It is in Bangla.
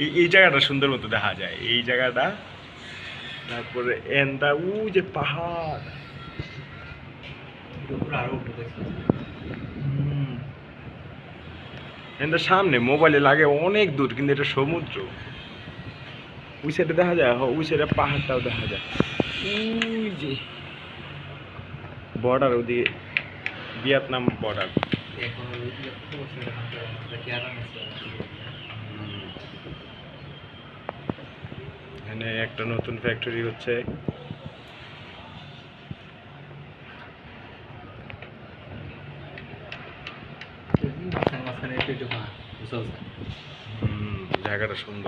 এই জায়গাটা সুন্দর মতো দেখা যায়, এই জায়গাটা। তারপরে এন্দা যে পাহাড়, এন্দা সামনে মোবাইলে লাগে অনেক দূর, কিন্তু এটা সমুদ্র। ওই সাইডে দেখা যায়, ওই সাইডে পাহাড়টাও দেখা যায়। ওই যে বর্ডার, ওদিকে ভিয়েতনাম বর্ডার। এখানে একটা নতুন ফ্যাক্টরি হচ্ছে। জায়গাটা সুন্দর।